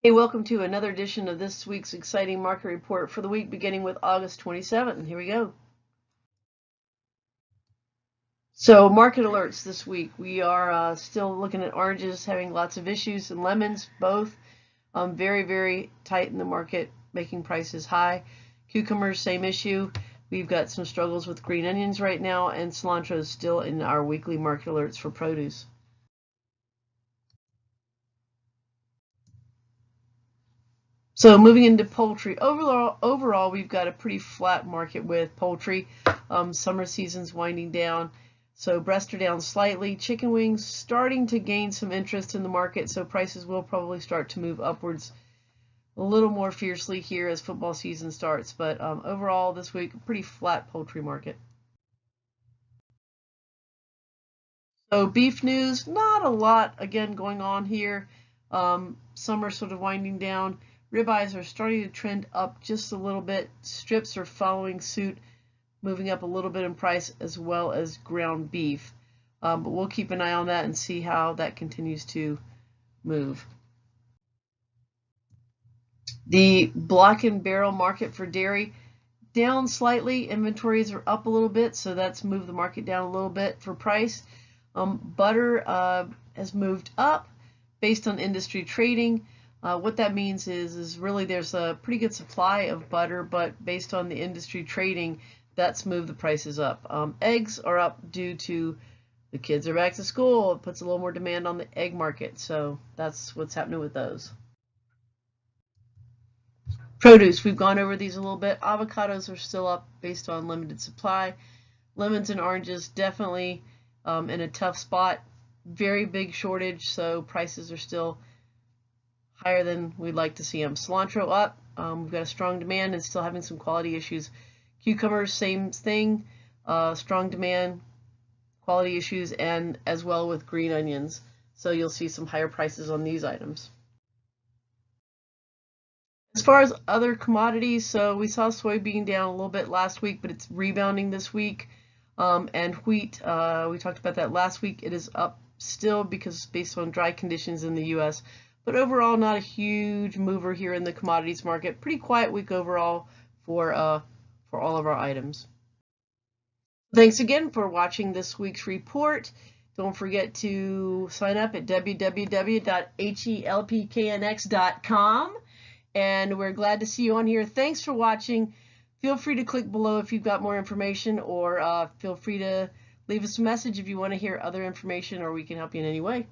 Hey, welcome to another edition of this week's exciting market report for the week beginning with August 27th. Here we go. So market alerts this week. We are still looking at oranges having lots of issues and lemons both very, very tight in the market, making prices high. Cucumbers, same issue. We've got some struggles with green onions right now, and cilantro is still in our weekly market alerts for produce. So moving into poultry, overall we've got a pretty flat market with poultry. Summer season's winding down, so breasts are down slightly. Chicken wings starting to gain some interest in the market, so prices will probably start to move upwards a little more fiercely here as football season starts. But overall this week, a pretty flat poultry market. So beef news, not a lot again going on here. Summer sort of winding down. Ribeyes are starting to trend up just a little bit. Strips are following suit, moving up a little bit in price, as well as ground beef. But we'll keep an eye on that and see how that continues to move. The block and barrel market for dairy down slightly. Inventories are up a little bit, so that's moved the market down a little bit for price. Butter has moved up based on industry trading. What that means is really there's a pretty good supply of butter, but based on the industry trading, that's moved the prices up. Eggs are up due to the kids are back to school. It puts a little more demand on the egg market, so that's what's happening with those. Produce, we've gone over these a little bit. Avocados are still up based on limited supply. Lemons and oranges definitely in a tough spot. Very big shortage, so prices are still higher than we'd like to see them. Cilantro up. We've got a strong demand and still having some quality issues. Cucumbers, same thing. Strong demand, quality issues, and as well with green onions. So you'll see some higher prices on these items. As far as other commodities, so we saw soybean down a little bit last week, but it's rebounding this week. And wheat, we talked about that last week. It is up still because based on dry conditions in the U.S. But overall, not a huge mover here in the commodities market. Pretty quiet week overall for all of our items. Thanks again for watching this week's report. Don't forget to sign up at www.helpknx.com. And we're glad to see you on here. Thanks for watching. Feel free to click below if you've got more information, or feel free to leave us a message if you want to hear other information or we can help you in any way.